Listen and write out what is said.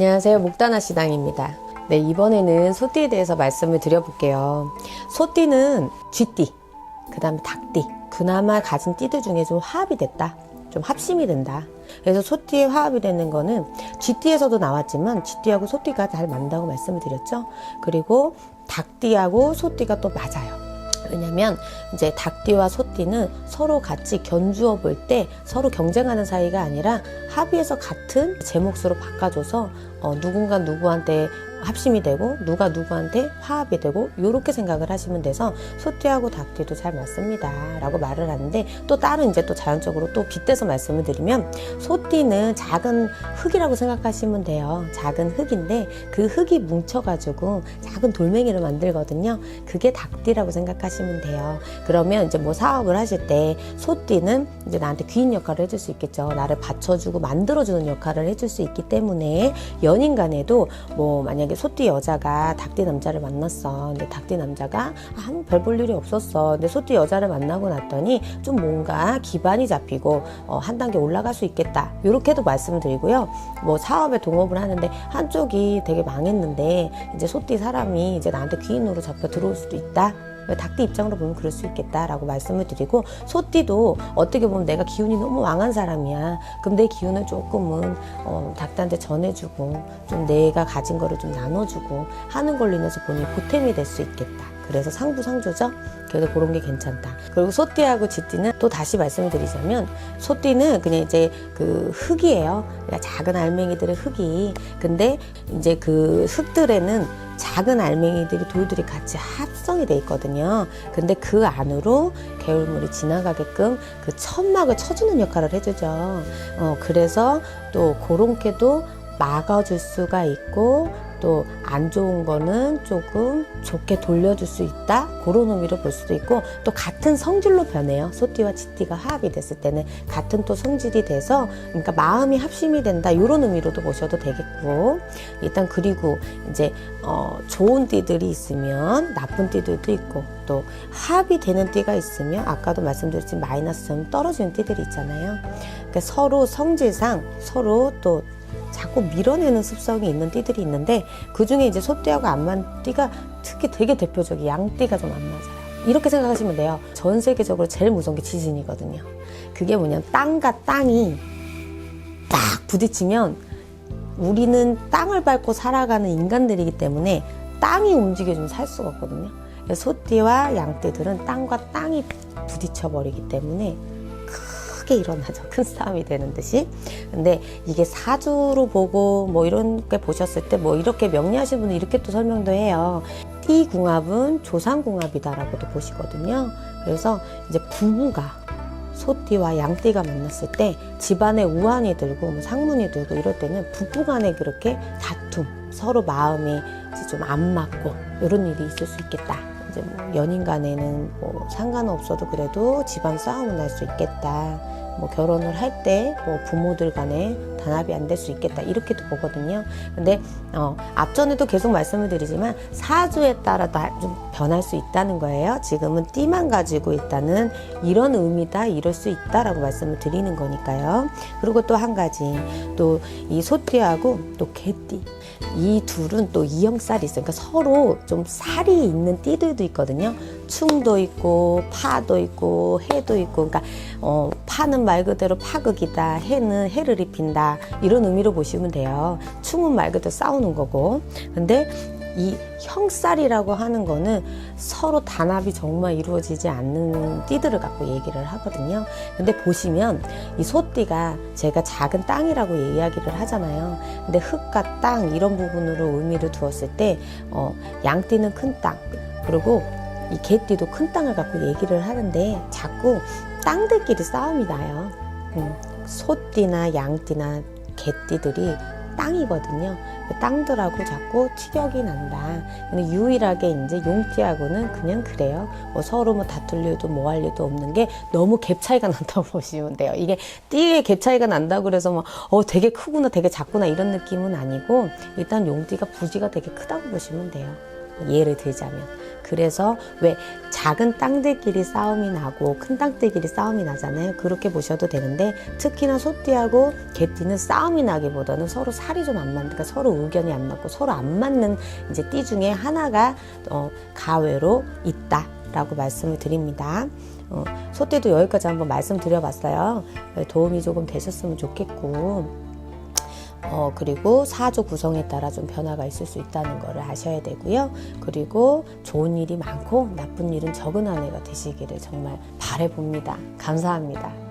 안녕하세요. 목다나 시당입니다. 네, 이번에는 소띠에 대해서 말씀을 드려볼게요. 소띠는 쥐띠, 그 다음에 닭띠, 그나마 가진 띠들 중에 좀 화합이 됐다. 좀 합심이 된다. 그래서 소띠의 화합이 되는 거는 쥐띠에서도 나왔지만 쥐띠하고 소띠가 잘 맞는다고 말씀을 드렸죠. 그리고 닭띠하고 소띠가 또 맞아요. 왜냐면 이제 닭띠와 소띠는 서로 같이 견주어 볼 때 서로 경쟁하는 사이가 아니라 합의해서 같은 제 몫으로 바꿔줘서 누군가 누구한테 합심이 되고 누가 누구한테 화합이 되고 이렇게 생각을 하시면 돼서 소띠하고 닭띠도 잘 맞습니다 라고 말을 하는데, 또 다른 이제 또 자연적으로 또 빗대서 말씀을 드리면 소띠는 작은 흙이라고 생각하시면 돼요. 작은 흙인데 그 흙이 뭉쳐가지고 작은 돌멩이를 만들거든요. 그게 닭띠라고 생각하시면 돼요. 그러면 이제 뭐 사업을 하실 때 소띠는 이제 나한테 귀인 역할을 해줄 수 있겠죠. 나를 받쳐주고 만들어주는 역할을 해줄 수 있기 때문에 연인 간에도 뭐 만약에 소띠 여자가 닭띠 남자를 만났어. 근데 닭띠 남자가 아무 별 볼 일이 없었어. 근데 소띠 여자를 만나고 났더니 좀 뭔가 기반이 잡히고 한 단계 올라갈 수 있겠다. 이렇게도 말씀을 드리고요. 뭐 사업에 동업을 하는데 한쪽이 되게 망했는데 이제 소띠 사람이 이제 나한테 귀인으로 잡혀 들어올 수도 있다. 닭띠 입장으로 보면 그럴 수 있겠다라고 말씀을 드리고, 소띠도 어떻게 보면 내가 기운이 너무 왕한 사람이야. 그럼 내 기운을 조금은 닭띠한테 전해주고 좀 내가 가진 거를 좀 나눠주고 하는 걸로 인해서 본인이 보탬이 될 수 있겠다. 그래서 상부상조죠. 그래서 그런 게 괜찮다. 그리고 소띠하고 쥐띠는 또 다시 말씀을 드리자면, 소띠는 그냥 이제 그 흙이에요. 그러니까 작은 알맹이들의 흙이. 근데 이제 그 흙들에는 작은 알맹이들이 돌들이 같이 합성이 돼 있거든요. 근데 그 안으로 개울물이 지나가게끔 그 천막을 쳐주는 역할을 해주죠. 그래서 또 그렇게도 막아줄 수가 있고, 또 안 좋은 거는 조금 좋게 돌려줄 수 있다, 그런 의미로 볼 수도 있고, 또 같은 성질로 변해요. 소띠와 쥐띠가 화합이 됐을 때는 같은 또 성질이 돼서, 그러니까 마음이 합심이 된다, 이런 의미로도 보셔도 되겠고, 일단 그리고 이제 좋은 띠들이 있으면 나쁜 띠들도 있고, 또 합이 되는 띠가 있으면 아까도 말씀드렸지만 마이너스점 떨어지는 띠들이 있잖아요. 그러니까 서로 성질상 서로 또 자꾸 밀어내는 습성이 있는 띠들이 있는데, 그 중에 이제 소띠하고 안 맞는 띠가 특히 되게 대표적인 양띠가 좀 안 맞아요. 이렇게 생각하시면 돼요. 전 세계적으로 제일 무서운 게 지진이거든요. 그게 뭐냐면 땅과 땅이 딱 부딪히면, 우리는 땅을 밟고 살아가는 인간들이기 때문에 땅이 움직여주면 살 수가 없거든요. 소띠와 양띠들은 땅과 땅이 부딪혀버리기 때문에 크게 일어나죠. 큰 싸움이 되는 듯이. 근데 이게 사주로 보고 뭐 이런 게 보셨을 때 뭐 이렇게 명리하시는 분은 이렇게 또 설명도 해요. 띠 궁합은 조상 궁합이다라고도 보시거든요. 그래서 이제 부부가 소띠와 양띠가 만났을 때 집안에 우환이 들고 뭐 상문이 들고 이럴 때는 부부간에 그렇게 다툼, 서로 마음이 좀 안 맞고 이런 일이 있을 수 있겠다. 이제 뭐 연인 간에는 뭐 상관없어도 그래도 집안 싸움은 날 수 있겠다. 뭐 결혼을 할 때 뭐 부모들 간에 단합이 안 될 수 있겠다, 이렇게도 보거든요. 근데 앞전에도 계속 말씀을 드리지만 사주에 따라 좀 변할 수 있다는 거예요. 지금은 띠만 가지고 있다는 이런 의미다, 이럴 수 있다라고 말씀을 드리는 거니까요. 그리고 또 한 가지, 또 이 소띠하고 또 개띠, 이 둘은 또 이형살이 있어요. 그러니까 서로 좀 살이 있는 띠들도 있거든요. 충도 있고 파도 있고 해도 있고, 그러니까 파는 말 그대로 파극이다, 해는 해를 입힌다, 이런 의미로 보시면 돼요. 충은 말 그대로 싸우는 거고, 근데 이 형살이라고 하는 거는 서로 단합이 정말 이루어지지 않는 띠들을 갖고 얘기를 하거든요. 근데 보시면 이 소띠가 제가 작은 땅이라고 이야기를 하잖아요. 근데 흙과 땅 이런 부분으로 의미를 두었을 때 양띠는 큰 땅, 그리고 이 개띠도 큰 땅을 갖고 얘기를 하는데 자꾸 땅들끼리 싸움이 나요. 소띠나 양띠나 개띠들이 땅이거든요. 땅들하고 자꾸 티격이 난다. 근데 유일하게 이제 용띠하고는 그냥 그래요. 뭐 서로 뭐 다툴 일도 뭐 할 일도 없는 게 너무 갭 차이가 난다고 보시면 돼요. 이게 띠의 갭 차이가 난다고 그래서 뭐 되게 크구나, 되게 작구나, 이런 느낌은 아니고, 일단 용띠가 부지가 되게 크다고 보시면 돼요. 예를 들자면. 그래서 왜 작은 땅들끼리 싸움이 나고 큰 땅들끼리 싸움이 나잖아요. 그렇게 보셔도 되는데, 특히나 소띠하고 개띠는 싸움이 나기보다는 서로 살이 좀 안 맞으니까 서로 의견이 안 맞고 서로 안 맞는 이제 띠 중에 하나가 가외로 있다라고 말씀을 드립니다. 소띠도 여기까지 한번 말씀드려봤어요. 도움이 조금 되셨으면 좋겠고, 그리고 사주 구성에 따라 좀 변화가 있을 수 있다는 것을 아셔야 되고요. 그리고 좋은 일이 많고 나쁜 일은 적은 한 해가 되시기를 정말 바라봅니다. 감사합니다.